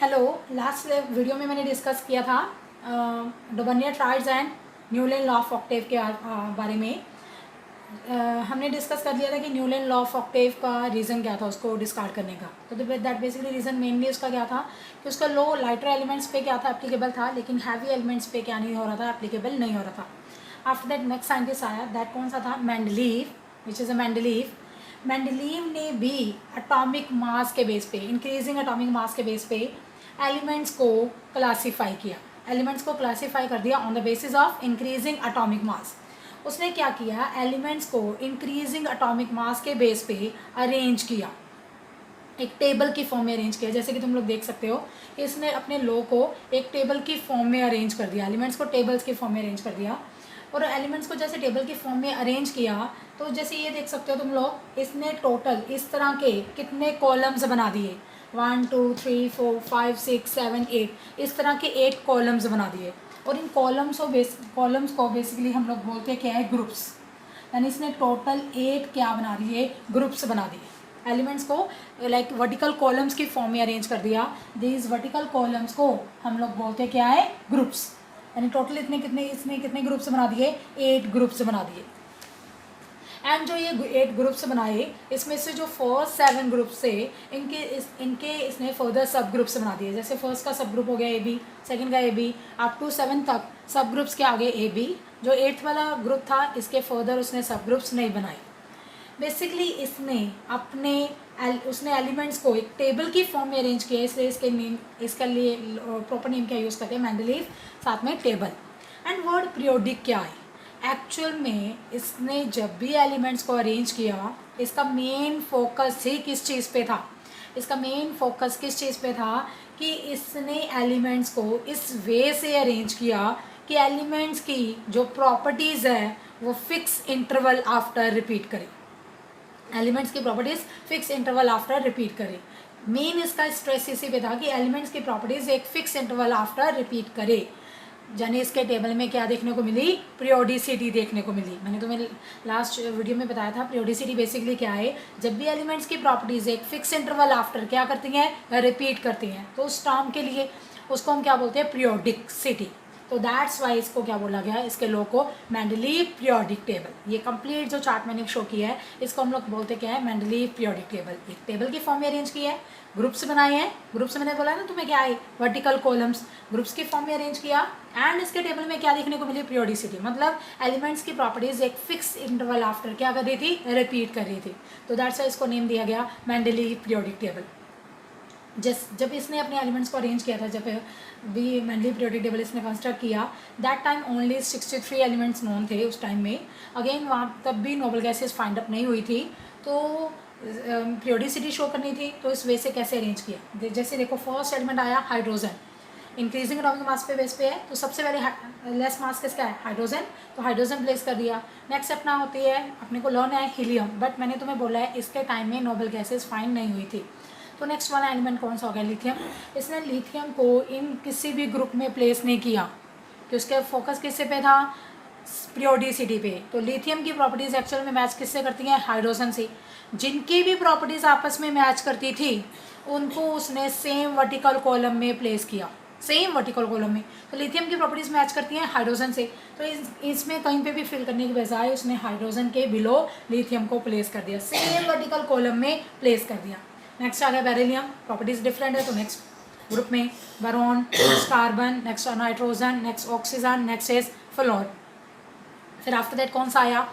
Hello, last video में मैंने discuss किया था Dobereiner triads and Newlands law of octave के बारे में। हमने डिस्कस कर लिया था कि न्यूलैंड लॉ ऑफ ऑक्टेव का रीज़न क्या था उसको डिस्कार्ड करने का। तो दैट बेसिकली रीज़न मेनली उसका क्या था कि उसका लॉ लाइटर एलिमेंट्स पे क्या था, एप्लीकेबल था, लेकिन हैवी एलिमेंट्स पे क्या नहीं हो रहा था, एप्लीकेबल नहीं हो रहा था। आफ्टर दैट नेक्स्ट साइंटिस्ट आया, दैट कौन सा था? Mendeleev, which is a Mendeleev. Mendeleev ने भी एटॉमिक मास के बेस पे, इंक्रीजिंग एटॉमिक मास के बेस पे एलिमेंट्स को क्लासीफाई किया, एलिमेंट्स को क्लासीफाई कर दिया on the basis of increasing atomic mass. उसने क्या किया, एलिमेंट्स को इंक्रीजिंग एटॉमिक मास के बेस पे अरेंज किया, एक टेबल की फॉर्म में अरेंज किया। जैसे कि तुम लोग देख सकते हो, इसने अपने लॉ को एक टेबल की फॉर्म में अरेंज कर दिया, एलिमेंट्स को टेबल्स की फॉर्म में अरेंज कर दिया। और एलिमेंट्स को जैसे टेबल की फॉर्म में अरेंज किया, तो जैसे ये देख सकते हो तुम लोग, इसने टोटल इस तरह के कितने कॉलम्स बना दिए, 1 2 3 4 5 6 7 8, इस तरह के 8 कॉलम्स बना दिए। और इन कॉलम्स को बेसिकली हम लोग बोलते हैं क्या है, ग्रुप्स। यानी इसने टोटल 8 क्या बना दिए, ग्रुप्स बना दिए। एलिमेंट्स को लाइक वर्टिकल कॉलम्स की फॉर्म में अरेंज कर दिया। दीज वर्टिकल कॉलम्स को हम लोग बोलते हैं क्या है, ग्रुप्स। यानी टोटल इसने कितने ग्रुप्स बना दिए, 8 ग्रुप्स बना दिए। एंड जो ये 8 ग्रुप्स बनाए, इसमें से जो फर्स्ट 7 ग्रुप्स थे, इनके इसने फर्दर सब ग्रुप्स बना दिए। जैसे फर्स्ट का सब ग्रुप हो गया ए बी, सेकेंड का ए बी, अप टू 7 तक सब ग्रुप्स के आगे ए बी। जो 8th वाला ग्रुप था, इसके फर्दर उसने सब ग्रुप्स नहीं बनाए। बेसिकली उसने एलिमेंट्स को एक टेबल की फॉर्म में अरेंज किया, इसलिए इसके लिए प्रॉपर नेम क्या यूज़ करते हैं, मेंडलीव, साथ में टेबल। एंड वर्ड पीरियोडिक क्या है, एक्चुअल में इसने जब भी एलिमेंट्स को अरेंज किया, इसका मेन फोकस ही किस चीज़ पे था, इसका मेन फोकस किस चीज़ पे था कि इसने एलिमेंट्स को इस वे से अरेंज किया कि एलिमेंट्स की जो प्रॉपर्टीज़ है वो फिक्स इंटरवल आफ्टर रिपीट करें, एलिमेंट्स की properties fix interval after repeat करें। मेन इसका स्ट्रेस इसी पे था कि एलिमेंट्स की प्रॉपर्टीज़ एक फिक्स इंटरवल आफ्टर रिपीट करे। यानी इसके टेबल में क्या देखने को मिली, पीरियोडिसिटी देखने को मिली। मैंने तुम्हें लास्ट वीडियो में बताया था, पीरियोडिसिटी बेसिकली क्या है, जब भी एलिमेंट्स की प्रॉपर्टीज़ एक फिक्स इंटरवल आफ्टर क्या करती हैं, रिपीट करती हैं, तो उस टर्म के लिए उसको हम क्या बोलते हैं, पीरियोडिसिटी। तो दैट्स वाई इसको क्या बोला गया है, इसके लॉ को मेंडलीव पीरियोडिक टेबल। ये कंप्लीट जो चार्ट मैंने शो किया है, इसको हम लोग बोलते क्या है, मेंडलीव पीरियोडिक टेबल। एक टेबल की फॉर्म में अरेंज किया है, ग्रुप्स बनाए हैं, ग्रुप्स मैंने बोला ना तुम्हें क्या है, वर्टिकल कॉलम्स, ग्रुप्स की फॉर्म में अरेंज किया। एंड इसके टेबल में क्या देखने को मिली, पीरियोडिसिटी, मतलब एलिमेंट्स की प्रॉपर्टीज एक फिक्स इंटरवल आफ्टर क्या कर रही थी, रिपीट कर रही थी। तो दैट्स वाई इसको नेम दिया गया मेंडलीव पीरियोडिक टेबल। जब इसने अपने एलिमेंट्स को अरेंज किया था, जब भी मेंडलीव पीरियोडिक टेबल इसने कंस्ट्रक्ट किया, that time only 63 elements known थे उस टाइम में। अगेन वहाँ तब भी नोबल गैसेस फाइंड अप नहीं हुई थी, तो पीरियोडिसिटी शो करनी थी। तो इस वे से कैसे अरेंज किया, जैसे देखो फर्स्ट एलिमेंट आया हाइड्रोजन, इंक्रीजिंग एटॉमिक मास पे बेस पे है, तो सबसे पहले लेस मास किसका है, हाइड्रोजन, तो हाइड्रोजन प्लेस कर दिया। नेक्स्ट अपना होती है, अपने को लर्न है हीलियम, बट मैंने तुम्हें बोला है इसके टाइम में नोबल गैसेस फाइंड नहीं हुई थी। तो नेक्स्ट वाला एलिमेंट कौन सा हो गया, लिथियम। इसने लिथियम को इन किसी भी ग्रुप में प्लेस नहीं किया, कि उसके फोकस किससे पे था, पीरियोडिसिटी पे। तो लिथियम की प्रॉपर्टीज़ एक्चुअल में मैच किससे करती हैं, हाइड्रोजन से। जिनकी भी प्रॉपर्टीज़ आपस में मैच करती थी, उनको उसने सेम वर्टिकल कॉलम में प्लेस किया, सेम वर्टिकल कॉलम में। तो लिथियम की प्रॉपर्टीज़ मैच करती हैं हाइड्रोजन से, तो इसमें कहीं पे भी फिल करने की बजाय उसने हाइड्रोजन के बिलो लिथियम को प्लेस कर दिया, सेम वर्टिकल कॉलम में प्लेस कर दिया। नेक्स्ट आ गया बेरिलियम, प्रॉपर्टीज़ डिफरेंट है, तो नेक्स्ट ग्रुप में boron, next carbon, next nitrogen, next oxygen, next is floor. फिर आफ्टर दैट कौन सा आया,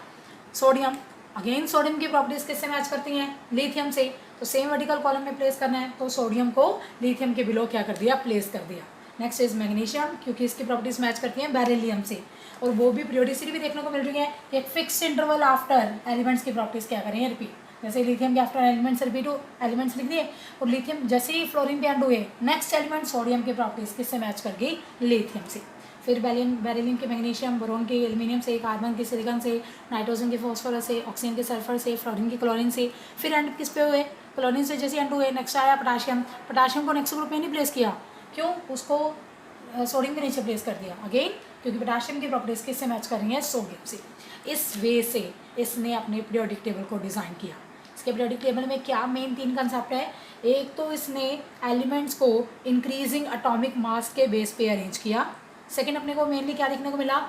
सोडियम। अगेन सोडियम की प्रॉपर्टीज़ किससे मैच करती हैं, लिथियम से, तो सेम वर्टिकल कॉलम में प्लेस करना है, तो सोडियम को लिथियम के बिलो क्या कर दिया, प्लेस कर दिया। नेक्स्ट इज मैग्नीशियम, क्योंकि इसकी प्रॉपर्टीज़ मैच करती हैं बेरिलियम से, और वो भी पीरियोडिसिटी भी देखने को मिल रही है, एक फिक्स इंटरवल आफ्टर एलिमेंट्स की प्रॉपर्टीज़ क्या करेंगे, रिपीट। जैसे लिथियम के आफ्टर एलिमेंट्स रिपीट हो, एलिमेंट्स लिख दिए, और लिथियम जैसे ही फ्लोरीन पे एंड हुए, नेक्स्ट एलिमेंट सोडियम की प्रॉपर्टीज़ किससे मैच कर गई, लिथियम से। फिर बेरिलियम के मैग्नीशियम, बोरोन के एल्यूमिनियम से, कार्बन के सिलिकॉन से, नाइट्रोजन के फॉस्फोरस से, ऑक्सीजन के सल्फर से, फ्लोरीन के क्लोरीन से। फिर एंड किस पे हुए, क्लोरीन से जैसे एंड हुए, नेक्स्ट आया पोटाशियम। पोटाशियम को नेक्स्ट ग्रुप में नहीं प्लेस किया, क्यों, उसको सोडियम के नीचे प्लेस कर दिया, अगेन क्योंकि पोटाशियम की प्रॉपर्टीज़ किससे मैच कर रही हैं, सोडियम से। इस वे से इसने अपने पीरियोडिक टेबल को डिज़ाइन किया। इसके पीरियोडिक टेबल में क्या मेन 3 कंसेप्ट है, एक तो इसने एलिमेंट्स को इंक्रीजिंग एटॉमिक मास के बेस पे अरेंज किया। सेकंड अपने को मेनली क्या देखने को मिला,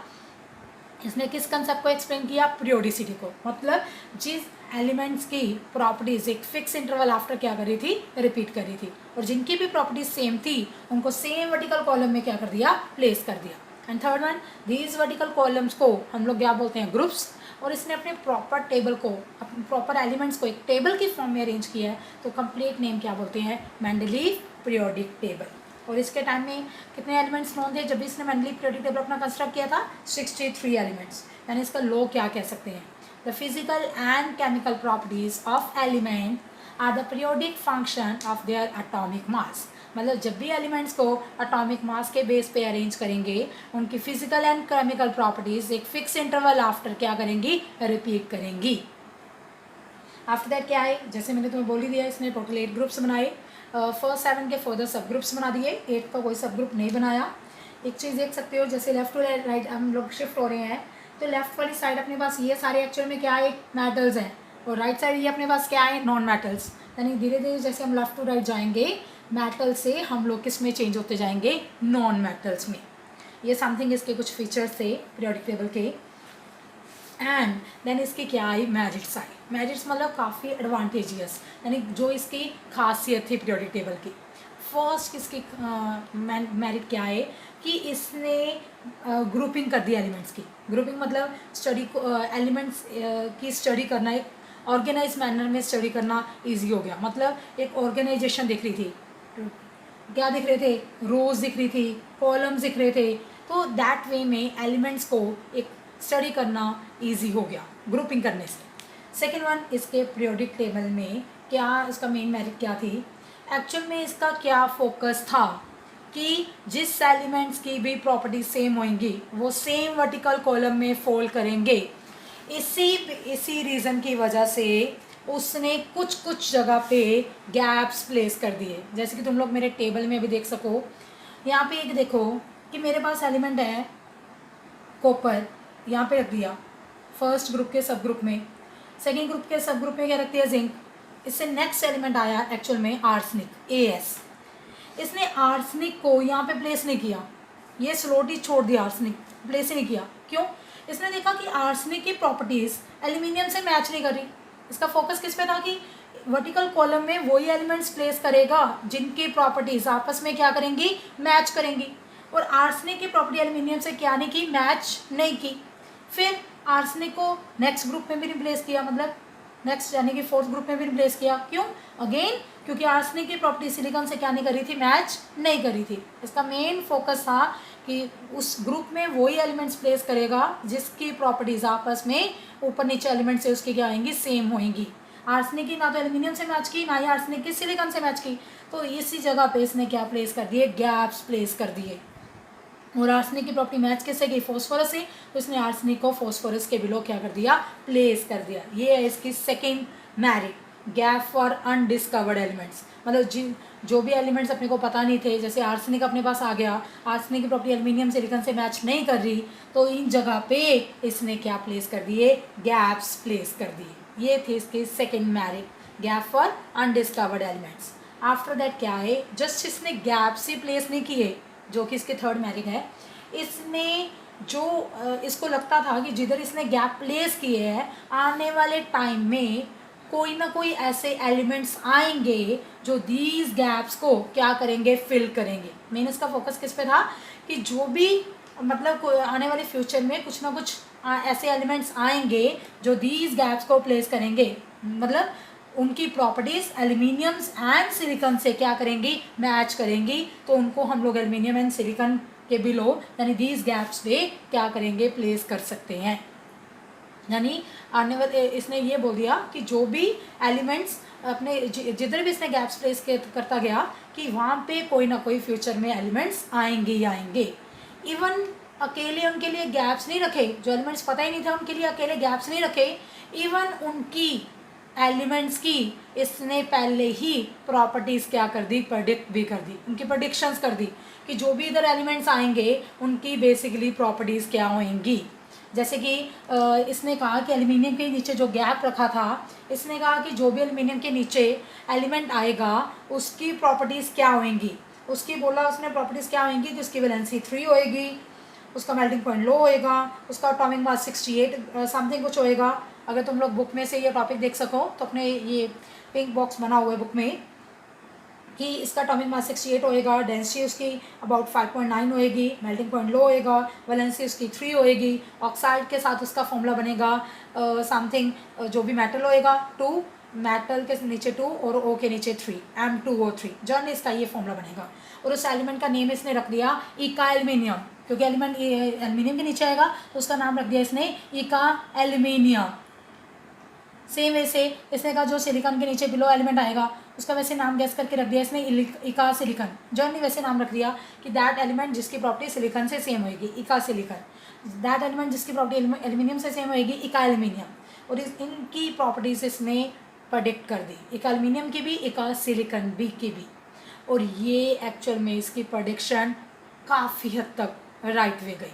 इसने किस कंसेप्ट को एक्सप्लेन किया, पीरियोडिसिटी को, मतलब जिस एलिमेंट्स की प्रॉपर्टीज एक फिक्स इंटरवल आफ्टर क्या कर रही थी, रिपीट कर रही थी, और जिनकी भी प्रॉपर्टीज सेम थी उनको सेम वर्टिकल कॉलम में क्या कर दिया, प्लेस कर दिया। And third one, these vertical columns को हम लोग क्या बोलते हैं, ग्रुप्स। और इसने अपने प्रॉपर टेबल को, अपने प्रॉपर एलिमेंट्स को एक टेबल की फॉर्म में अरेंज किया है, तो कंप्लीट नेम क्या बोलते हैं, मेंडलीव पीरियोडिक टेबल। और इसके टाइम में कितने एलिमेंट्स नोन थे जब भी इसने मेंडलीव पीरियोडिक टेबल अपना कंस्ट्रक्ट किया था, 63 एलिमेंट्स। यानी इसका लॉ क्या कह सकते हैं, the physical and chemical properties of element are the periodic function of their atomic mass. मतलब जब भी एलिमेंट्स को एटॉमिक मास के बेस पे अरेंज करेंगे, उनकी फिजिकल एंड केमिकल प्रॉपर्टीज एक फिक्स इंटरवल आफ्टर क्या करेंगी, रिपीट करेंगी। आफ्टर दैट क्या है, जैसे मैंने तुम्हें बोल ही दिया, इसने टोटल 8 ग्रुप्स बनाए। फर्स्ट 7 के फर्दर सब ग्रुप्स बना दिए, 8 का कोई सब ग्रुप नहीं बनाया। एक चीज़ देख सकते हो, जैसे लेफ्ट टू राइट हम लोग शिफ्ट हो रहे हैं, तो लेफ्ट वाली साइड अपने पास ये सारे एक्चुअल में क्या है, मेटल्स हैं, और राइट साइड ये अपने पास क्या है, नॉन मेटल्स। यानी धीरे धीरे जैसे हम लेफ्ट टू राइट जाएंगे, मेटल से हम लोग किस में चेंज होते जाएंगे, नॉन मेटल्स में। ये समथिंग इसके कुछ फीचर्स थे पीरियोडिक टेबल के। एंड देन इसकी क्या आई, मेरिट्स आई। मेरिट्स मतलब काफ़ी एडवांटेजियस, यानी जो इसकी खासियत थी पीरियोडिक टेबल की। फर्स्ट इसकी मेरिट क्या है कि इसने ग्रुपिंग कर दी एलिमेंट्स की। ग्रुपिंग मतलब स्टडी को, एलिमेंट्स की स्टडी करना, एक ऑर्गेनाइज मैनर में स्टडी करना इजी हो गया। मतलब एक ऑर्गेनाइजेशन दिख रही थी, क्या दिख रहे थे, रोज दिख रही थी, कॉलम्स दिख रहे थे, तो दैट वे में एलिमेंट्स को एक स्टडी करना इजी हो गया ग्रुपिंग करने से। सेकेंड वन, इसके पीरियोडिक टेबल में क्या इसका मेन मेरिट क्या थी, एक्चुअल में इसका क्या फोकस था कि जिस एलिमेंट्स की भी प्रॉपर्टी सेम होंगी वो सेम वर्टिकल कॉलम में फोल्ड करेंगे। इसी रीज़न की वजह से उसने कुछ कुछ जगह पे गैप्स प्लेस कर दिए। जैसे कि तुम लोग मेरे टेबल में अभी देख सको, यहाँ पे एक देखो कि मेरे पास एलिमेंट है कॉपर, यहाँ पे रख दिया फर्स्ट ग्रुप के सब ग्रुप में। सेकेंड ग्रुप के सब ग्रुप में क्या रख दिया, जिंक। इससे नेक्स्ट एलिमेंट आया एक्चुअल में आर्सेनिक, AS। इसने आर्सेनिक को यहाँ पे प्लेस नहीं किया, ये स्लोटी छोड़ दिया, आर्सेनिक प्लेस ही नहीं किया। क्यों? इसने देखा कि आर्सेनिक की प्रॉपर्टीज एल्यूमिनियम से मैच नहीं कर रही। इसका फोकस किस पे था कि वर्टिकल कॉलम में वही एलिमेंट्स प्लेस करेगा जिनकी प्रॉपर्टीज आपस में क्या करेंगी, मैच करेंगी। और आर्सेनिक की प्रॉपर्टी एल्यूमिनियम से क्या नहीं की, मैच नहीं की। फिर आर्सेनिक को नेक्स्ट ग्रुप में भी रिप्लेस किया, मतलब नेक्स्ट यानी कि फोर्थ ग्रुप में भी रिप्लेस किया। क्यों? अगेन क्योंकि आर्सेनिक की प्रॉपर्टी सिलिकॉन से क्या नहीं करी थी, मैच नहीं करी थी। इसका मेन फोकस था कि उस ग्रुप में वही एलिमेंट्स प्लेस करेगा जिसकी प्रॉपर्टीज आपस में ऊपर नीचे एलिमेंट से उसकी क्या आएंगी, सेम होएंगी। आर्सेनिक की ना तो एल्यूमिनियम से मैच की, ना ही आर्सेनिक की सिलिकॉन से मैच की, तो इसी जगह पे इसने क्या प्लेस कर दिए, गैप्स प्लेस कर दिए। और आर्सेनिक की प्रॉपर्टी मैच किससे की, फॉस्फोरस से, तो इसने आर्सेनिक को फॉस्फोरस के बिलो क्या कर दिया, प्लेस कर दिया। ये है इसकी second merit, gap for undiscovered elements. मतलब जो भी एलिमेंट्स अपने को पता नहीं थे, जैसे आर्सेनिक अपने पास आ गया, आर्सेनिक की प्रॉपर्टी एल्यूमिनियम सिलिकॉन से मैच नहीं कर रही, तो इन जगह पे इसने क्या प्लेस कर दिए, गैप्स प्लेस कर दिए। ये थे इसके second merit, gap for undiscovered elements. After that क्या है, जस्ट इसने गैप्स ही प्लेस नहीं किए, जो कि इसके थर्ड मेरिट है। इसने जो इसको लगता था कि जिधर इसने गैप प्लेस किए हैं, आने वाले टाइम में कोई ना कोई ऐसे एलिमेंट्स आएंगे जो दीज गैप्स को क्या करेंगे, फिल करेंगे। मेन इसका फोकस किस पे था कि जो भी मतलब आने वाले फ्यूचर में कुछ ना कुछ ऐसे एलिमेंट्स आएंगे जो दीज गैप्स को प्लेस करेंगे, मतलब उनकी प्रॉपर्टीज एल्यूमिनियम्स एंड सिलिकॉन से क्या करेंगी, मैच करेंगी, तो उनको हम लोग एल्यूमिनियम एंड सिलिकॉन के बिलो यानी दीज गैप्स पे क्या करेंगे, प्लेस कर सकते हैं। यानी आने वाले इसने ये बोल दिया कि जो भी एलिमेंट्स अपने जिधर भी इसने गैप्स प्लेस करता गया कि वहाँ पे कोई ना कोई फ्यूचर में एलिमेंट्स आएंगे ही आएंगे। इवन अकेले उनके लिए गैप्स नहीं रखे, जो एलिमेंट्स पता ही नहीं था उनके लिए अकेले गैप्स नहीं रखे, इवन उनकी एलिमेंट्स की इसने पहले ही प्रॉपर्टीज़ क्या कर दी, प्रेडिक्ट भी कर दी, उनकी प्रेडिक्शंस कर दी कि जो भी इधर एलिमेंट्स आएंगे उनकी बेसिकली प्रॉपर्टीज़ क्या होंगी। जैसे कि इसने कहा कि एल्यूमिनियम के नीचे जो गैप रखा था, इसने कहा कि जो भी एल्यूमिनियम के नीचे एलिमेंट आएगा उसकी प्रॉपर्टीज़ क्या होंगी, उसकी बोला उसने प्रॉपर्टीज़ क्या होंगी कि उसकी वैलेंसी 3 होएगी, उसका मेल्टिंग पॉइंट लो होएगा, उसका एटॉमिक मास 68 समथिंग कुछ होएगा। अगर तुम लोग बुक में से ये टॉपिक देख सको तो अपने ये पिंक बॉक्स बना हुआ है बुक में कि इसका एटॉमिक मास 68 होएगा, डेंसिटी उसकी अबाउट 5.9 होएगी, मेल्टिंग पॉइंट लो होएगा, वैलेंसी उसकी 3 होएगी, ऑक्साइड के साथ उसका फॉर्मूला बनेगा समथिंग जो भी मेटल होएगा 2, मेटल के नीचे 2 और ओ के नीचे 3, M2O3 जर्न इसका ये फॉर्मूला बनेगा। और उस एलिमेंट का नेम इसने रख दिया इका एल्यूमिनियम, क्योंकि एलिमेंट एल्यूमिनियम के नीचे आएगा तो उसका नाम रख दिया इसने इका एल्यूमिनियम। सेम वैसे इसने कहा जो सिलिकॉन के नीचे बिलो एलिमेंट आएगा उसका वैसे नाम गैस करके रख दिया इसने इका सिलिकॉन। जॉन ने वैसे नाम रख दिया कि दैट एलिमेंट जिसकी प्रॉपर्टी सिलिकॉन से सेम होएगी इका सिलिकॉन, दैट एलिमेंट जिसकी प्रॉपर्टी एल्यूमिनियम से सेम होएगी इका एल्यूमिनियम। और इनकी प्रॉपर्टीज इसने प्रेडिक्ट कर दी, इका एल्यूमिनियम की भी इका सिलिकॉन बी की भी। और ये एक्चुअल में इसकी प्रेडिक्शन काफ़ी हद तक राइट वे गई।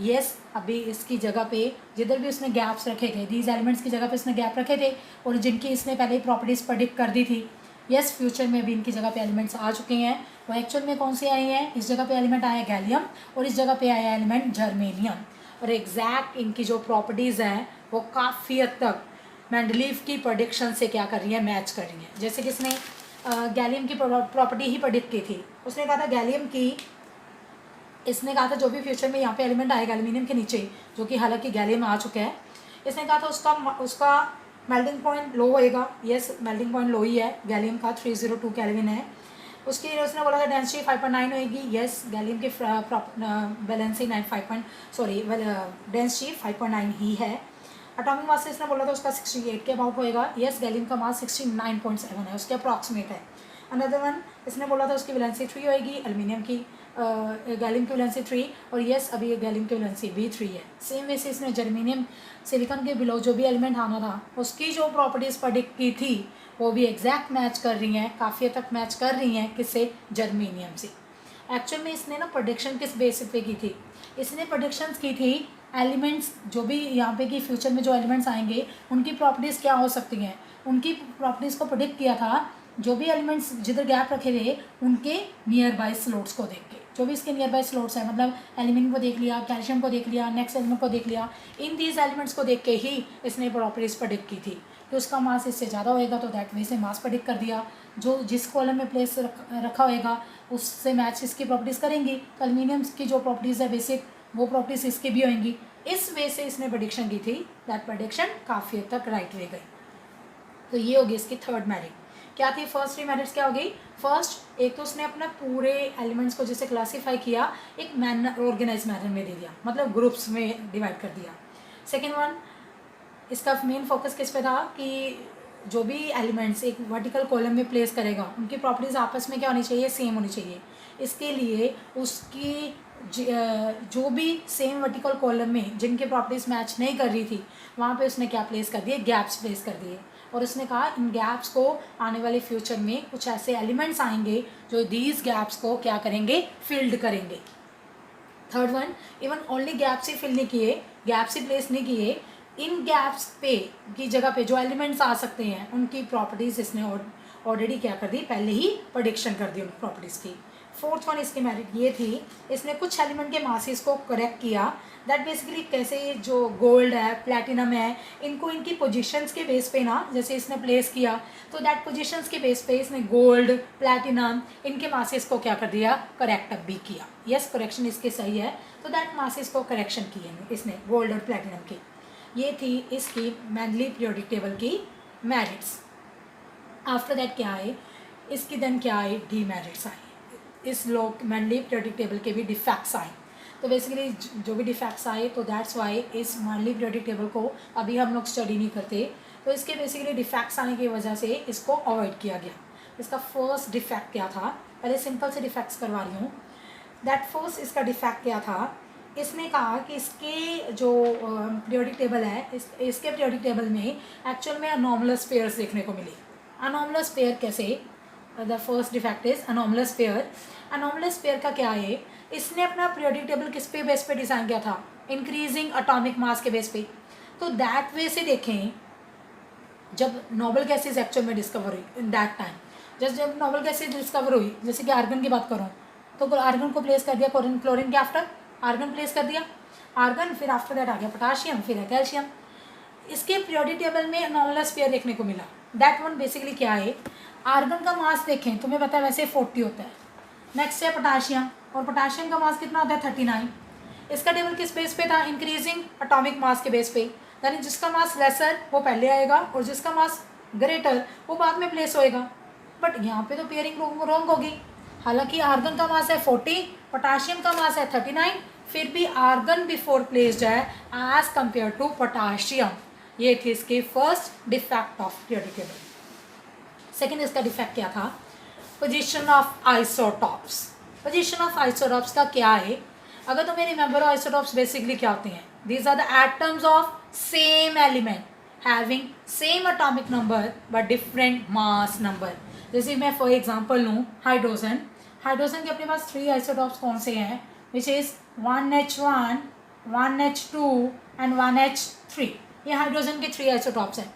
यस अभी इसकी जगह पे जिधर भी उसने गैप्स रखे थे, दीज एलिमेंट्स की जगह पे उसने गैप रखे थे और जिनकी इसने पहले ही प्रॉपर्टीज़ प्रेडिक्ट कर दी थी, यस फ्यूचर में भी इनकी जगह पे एलिमेंट्स आ चुके हैं। वो एक्चुअल में कौन से आए हैं, इस जगह पे एलिमेंट आया गैलियम और इस जगह पे आया एलिमेंट जर्मेनियम। और एग्जैक्ट इनकी जो प्रॉपर्टीज़ हैं वो काफ़ी हद तक मेंडलीव की प्रेडिक्शन से क्या कर रही है, मैच कर रही है। जैसे कि इसने गैलियम की प्रॉपर्टी ही प्रेडिक्ट की थी, उसने कहा था गैलियम की, इसने कहा था जो भी फ्यूचर में यहाँ पे एलिमेंट आएगा एल्यूमिनियम के नीचे, जो कि हालांकि गैलियम आ चुका है, इसने कहा था उसका मेल्टिंग पॉइंट लो होएगा। यस मेल्टिंग पॉइंट लो ही है गैलियम का, 302 केल्विन है। उसकी उसने बोला था डेंसिटी 5.9 होएगी। यस गैलियम की वैलेंसी डेंसिटी 5.9 ही है। एटॉमिक मास इसने बोला था उसका 68 के अबाउट होएगा। यस गैलियम का मास 69.7 है, उसके अप्रॉक्सीमेट है। अनदर वन इसने बोला था उसकी वैलेंसी 3 होएगी, एल्यूमिनियम की गैलियम की वैलेंसी 3 और यस अभी गैलियम की वैलेंसी भी 3 है। सेम वैसे इसने जर्मेनियम सिलिकॉन के बिलो जो भी एलिमेंट आना था उसकी जो प्रॉपर्टीज़ प्रेडिक्ट की थी वो भी एग्जैक्ट मैच कर रही हैं, काफ़ी हद तक मैच कर रही हैं किससे, जर्मेनियम से। एक्चुअल में इसने ना प्रोडिक्शन किस बेसिस पे की थी, इसने प्रोडिक्शंस की थी एलिमेंट्स जो भी यहाँ पे कि फ्यूचर में जो एलिमेंट्स आएंगे उनकी प्रॉपर्टीज़ क्या हो सकती हैं, उनकी प्रॉपर्टीज़ को प्रोडिक्ट किया था जो भी एलिमेंट्स जिधर गैप रखे थे उनके नियर बाय स्लॉट्स को देख के। जो भी इसके नियर बाय स्लॉट्स हैं, मतलब एल्यूमिनियम को देख लिया, कैल्शियम को देख लिया, नेक्स्ट एलिमेंट को देख लिया, इन दीज एलिमेंट्स को देख के ही इसने प्रॉपर्टीज़ प्रेडिक्ट की थी कि उसका मास इससे ज़्यादा होएगा तो दैट वे से मास प्रेडिक्ट कर दिया। जो जिस कॉलम में प्लेस रखा होएगा उससे मैच इसकी प्रॉपर्टीज़ करेंगी। तो एल्यूमिनियम की जो प्रॉपर्टीज़ है बेसिक वो प्रॉपर्टीज़ इसके भी होंगी। इस वे से इसने प्रेडिक्शन की थी, दैट प्रेडिक्शन काफ़ी हद तक राइट वे गई। तो ये होगी इसकी थर्ड मेरिट। क्या थी फर्स्ट 3 मेरिट्स, क्या हो गई, फर्स्ट एक तो उसने अपना पूरे एलिमेंट्स को जैसे क्लासीफाई किया एक ऑर्गेनाइज मैनर में दे दिया, मतलब ग्रुप्स में डिवाइड कर दिया। सेकेंड वन इसका मेन फोकस किस पे था कि जो भी एलिमेंट्स एक वर्टिकल कॉलम में प्लेस करेगा उनकी प्रॉपर्टीज़ आपस में क्या होनी चाहिए, सेम होनी चाहिए। इसके लिए उसकी जो भी सेम वर्टिकल कॉलम में जिनके प्रॉपर्टीज़ मैच नहीं कर रही थी वहाँ पे उसने क्या प्लेस कर दिए, गैप्स प्लेस कर दिए। और उसने कहा इन गैप्स को आने वाले फ्यूचर में कुछ ऐसे एलिमेंट्स आएंगे जो दीज गैप्स को क्या करेंगे, फिल्ड करेंगे। Third one even only gaps ही फिल नहीं किए, गैप्स ही प्लेस नहीं किए, इन गैप्स पे की जगह पे जो एलिमेंट्स आ सकते हैं उनकी प्रॉपर्टीज़ इसने ऑलरेडी क्या कर दी, पहले ही प्रेडिक्शन कर दी उन प्रॉपर्टीज़ की। फोर्थ वन इसकी मेरिट ये थी इसने कुछ एलिमेंट के मासेस को करेक्ट किया, दैट बेसिकली कैसे जो गोल्ड है, प्लैटिनम है, इनको इनकी पोजीशंस के बेस पे ना जैसे इसने प्लेस किया तो दैट पोजीशंस के बेस पे इसने गोल्ड, प्लैटिनम इनके मासेस को क्या कर दिया, करेक्ट अप भी किया। यस करेक्शन इसके सही है, तो दैट मासेस को करेक्शन किए इसने गोल्ड और प्लैटिनम की। ये थी इसकी मेंडली पीरियोडिक टेबल की मेरिट्स। आफ्टर दैट क्या आए इसकी, देन क्या आए, डीमेरिट्स आए। इस लोग मेंडली पीरियोडिक टेबल के भी डिफेक्ट्स आए। तो बेसिकली जो भी डिफेक्ट्स आए तो दैट्स वाई इस मेंडली पीरियोडिक टेबल को अभी हम लोग स्टडी नहीं करते। तो इसके बेसिकली डिफेक्ट्स आने की वजह से इसको अवॉइड किया गया। इसका फर्स्ट डिफेक्ट क्या था, पहले सिंपल से डिफेक्ट्स करवा रही हूँ। दैट फर्स्ट इसका डिफेक्ट क्या था, इसने कहा कि इसके जो पीरियोडिक टेबल है इसके पीरियोडिक टेबल में एक्चुअल में अनॉमलस पेयर्स देखने को मिले। अनॉमलस पेयर कैसे, the first defect is anomalous pair. Anomalous pair का क्या है, इसने अपना पीरियोडिक टेबल किस पे बेस पे डिज़ाइन किया था, इंक्रीजिंग एटॉमिक मास के बेस पे। तो दैट वे से देखें, जब नोबल गैसेज एक्चुअल में डिस्कवर हुई इन दैट टाइम, जब नोबल गैसेज डिस्कवर हुई, जैसे कि आर्गन की बात करूँ तो आर्गन को प्लेस कर दिया क्लोरीन के आफ्टर, आर्गन प्लेस कर दिया आर्गन, फिर आफ्टर दैट आ गया पोटाशियम, फिर है कैल्शियम। इसके पीरियोडिक टेबल में अनोमलस पेयर देखने को मिला। दैट वन बेसिकली क्या है, आर्गन का मास देखें तुम्हें पता है वैसे 40 होता है। नेक्स्ट है पोटाशियम, और पोटाशियम का मास कितना होता है 39। इसका टेबल किस बेस पे था, इंक्रीजिंग एटॉमिक मास के बेस पे, यानी जिसका मास लेसर वो पहले आएगा और जिसका मास ग्रेटर वो बाद में प्लेस होएगा। बट यहाँ पे तो पेयरिंग रॉन्ग होगी। हालांकि आर्गन का मास है 40, पोटाशियम का मास है 39, फिर भी आर्गन बिफोर प्लेस्ड है एज कंपेयर टू पोटाशियम। ये थी इसकी first defect of periodic table. Second इसका डिफेक्ट क्या था, position of isotopes. Position of isotopes का क्या है, अगर तुम्हें रिमेंबर हो आइसोटॉप्स बेसिकली क्या होते हैं, these are the atoms of same element having same atomic number but different mass number. जैसे मैं फॉर एग्जांपल लूँ हाइड्रोजन, हाइड्रोजन के अपने पास 3 आइसोटॉप्स कौन से हैं, which is 1H1, 1H2 and 1H3। ये हाइड्रोजन के 3 आइसोटॉप्स हैं।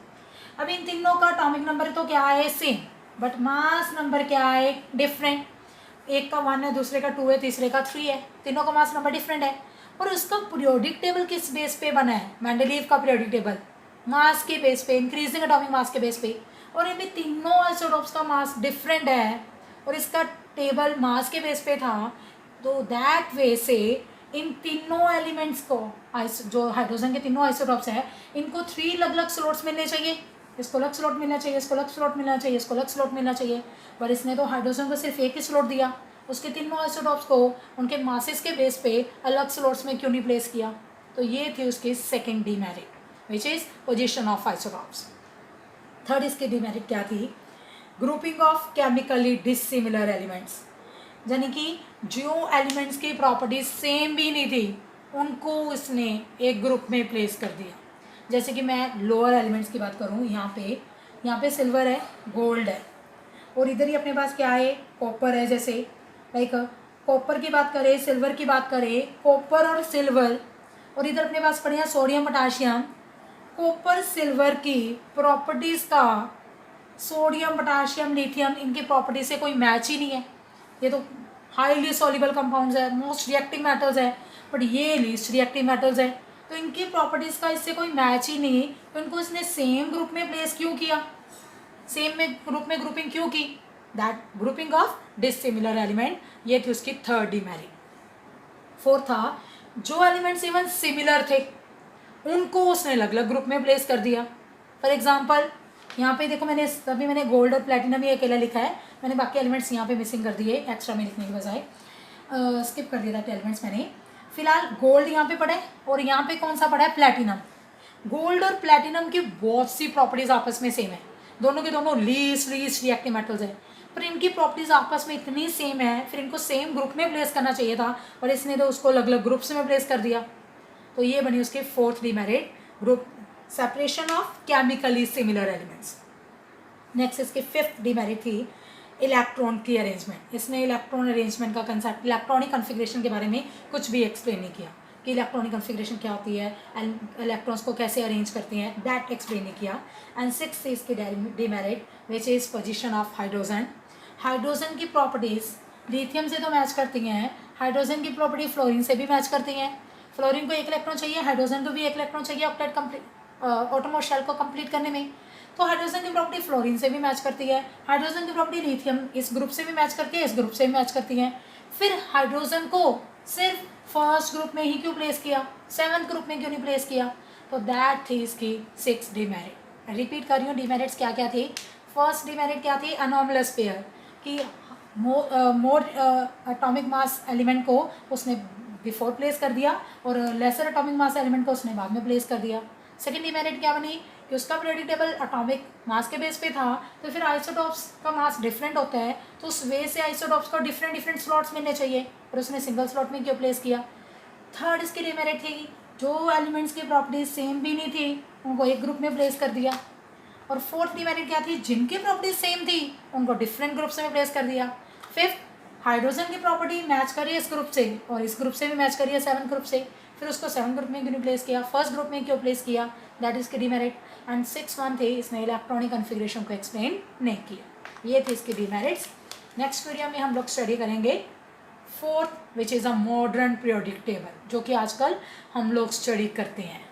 अब इन तीनों का एटॉमिक नंबर तो क्या है सेम, बट मास नंबर क्या है डिफरेंट। एक का 1 है, दूसरे का 2 है, तीसरे का 3 है, तीनों का मास नंबर डिफरेंट है। और उसका पीरियोडिक टेबल किस बेस पे बना है, मेंडलीव का पीरियोडिक टेबल मास के बेस पे, इंक्रीजिंग एटॉमिक मास के बेस पे। और इनमें तीनों आइसोटॉप्स का मास डिफरेंट है और इसका टेबल मास के बेस पे था। तो दैट वे से इन तीनों एलिमेंट्स को, जो हाइड्रोजन के तीनों आइसोटॉप्स हैं, इनको 3 अलग अलग स्लॉट्स मिलने चाहिए। इसको अलग स्लॉट मिलना चाहिए, इसको अलग स्लॉट मिलना चाहिए, इसको अलग स्लॉट मिलना चाहिए। पर इसने तो हाइड्रोजन को सिर्फ एक ही स्लॉट दिया, उसके तीनों आइसोटॉप्स को उनके मासेस के बेस पे अलग स्लॉट्स में क्यों नहीं प्लेस किया। तो ये थी उसकी second demerit, which is position of isotopes. Third इसकी डीमेरिट क्या थी, grouping of chemically dissimilar elements, यानी कि जो एलिमेंट्स की प्रॉपर्टीज सेम भी नहीं थी उनको इसने एक ग्रुप में प्लेस कर दिया। जैसे कि मैं लोअर एलिमेंट्स की बात करूँ, यहाँ पे सिल्वर है, गोल्ड है, और इधर ही अपने पास क्या है, कॉपर है। जैसे लाइक कॉपर की बात करें, सिल्वर की बात करें, कॉपर और सिल्वर, और इधर अपने पास पड़े हैं सोडियम पोटाशियम। कॉपर सिल्वर की प्रॉपर्टीज़ का सोडियम पोटाशियम लिथियम इनकी प्रॉपर्टी से कोई मैच ही नहीं है। ये तो हाईली सॉल्युबल कंपाउंड्स है, मोस्ट रिएक्टिव मेटल्स है, बट ये लीस्ट रिएक्टिव मेटल्स है। तो इनकी प्रॉपर्टीज़ का इससे कोई मैच ही नहीं, तो इनको इसने सेम ग्रुप में प्लेस क्यों किया, सेम में ग्रुप में ग्रुपिंग क्यों की, that grouping of dissimilar element. ये थी उसकी थर्ड डीमेरिट। फोर्थ था, जो एलिमेंट्स इवन सिमिलर थे उनको उसने अलग अलग ग्रुप में प्लेस कर दिया। फॉर एग्जाम्पल यहाँ पे देखो, मैंने गोल्ड और प्लेटिनम ही अकेला लिखा है, मैंने बाकी एलिमेंट्स यहाँ पे मिसिंग कर दिए एक्स्ट्रा में लिखने के बजाय, स्किप कर दिया था एलिमेंट्स मैंने। फिलहाल गोल्ड यहाँ पे पड़ा है और यहाँ पे कौन सा पड़ा है, प्लेटिनम। गोल्ड और प्लेटिनम की बहुत सी प्रॉपर्टीज़ आपस में सेम है, दोनों के दोनों लीस्ट रिएक्टिव मेटल्स है, पर इनकी प्रॉपर्टीज़ आपस में इतनी सेम है, फिर इनको सेम ग्रुप में प्लेस करना चाहिए था, पर इसने तो उसको अलग अलग ग्रुप्स में प्लेस कर दिया। तो ये बनी उसकी fourth demerit, group separation of chemically similar elements. Next इसकी फिफ्थ डीमेरिट थी इलेक्ट्रॉन की अरेंजमेंट। इसने इलेक्ट्रॉन अरेंजमेंट का कंसेप्ट, इलेक्ट्रॉनिक कॉन्फ़िगरेशन के बारे में कुछ भी एक्सप्लेन नहीं किया कि इलेक्ट्रॉनिक कॉन्फ़िगरेशन क्या होती है, इलेक्ट्रॉन्स को कैसे अरेंज करते हैं, दैट एक्सप्लेन नहीं किया। एंड सिक्स इसकी demerit which is position of hydrogen. Hydrogen की प्रॉपर्टीज़ लिथियम से तो मैच करती हैं, हाइड्रोजन की प्रॉपर्टी फ्लोरीन से भी मैच करती हैं। फ्लोरीन को 1 इलेक्ट्रॉन चाहिए, हाइड्रोजन को भी 1 इलेक्ट्रॉन चाहिए ऑक्टेट कंप्लीट ऑटोमोर शेल को कंप्लीट करने में। तो हाइड्रोजन की प्रॉपर्टी फ्लोरीन से भी मैच करती है, हाइड्रोजन की प्रॉपर्टी लिथियम इस ग्रुप से भी मैच करती है, इस ग्रुप से भी मैच करती है। फिर हाइड्रोजन को सिर्फ फर्स्ट ग्रुप में ही क्यों प्लेस किया, 7th ग्रुप में क्यों नहीं प्लेस किया। तो दैट थी इसकी 6 डीमेरिट। रिपीट कर रही हूँ, डीमेरिट्स क्या क्या थी। फर्स्ट डीमेरिट क्या थी, अनोमलस पेयर, कि मोर एटॉमिक मास एलिमेंट को उसने बिफोर प्लेस कर दिया और लेसर एटॉमिक मास एलिमेंट को उसने बाद में प्लेस कर दिया। सेकेंड डीमेरिट क्या बनी कि उसका पीरियोडिक टेबल एटॉमिक मास के बेस पे था, तो फिर आइसोटॉप्स का मास डिफरेंट होता है, तो उस वे से आइसोटॉप्स को डिफरेंट स्लॉट्स मिलने चाहिए, और उसने सिंगल स्लॉट में क्यों प्लेस किया। थर्ड इसकी डीमेरिट थी जो एलिमेंट्स की प्रॉपर्टीज सेम भी नहीं थी उनको एक ग्रुप में प्लेस कर दिया। और फोर्थ डिमेरिट क्या थी, जिनकी प्रॉपर्टी सेम थी उनको डिफरेंट ग्रुप्स में प्लेस कर दिया। फिफ्थ, हाइड्रोजन की प्रॉपर्टी मैच करी इस ग्रुप से और इस ग्रुप से भी मैच करी है 7 ग्रुप से, फिर उसको 7 ग्रुप में क्यों नहीं प्लेस किया, फर्स्ट ग्रुप में क्यों प्लेस किया, दैट इज की डिमेरिट। एंड 6 वन थे, इसने इलेक्ट्रॉनिक कन्फिग्रेशन को एक्सप्लेन नहीं किया। ये थे इसके डिमेरिट्स। नेक्स्ट वीडियो में हम लोग स्टडी करेंगे fourth which is a modern periodic table, जो कि आजकल हम लोग स्टडी करते हैं।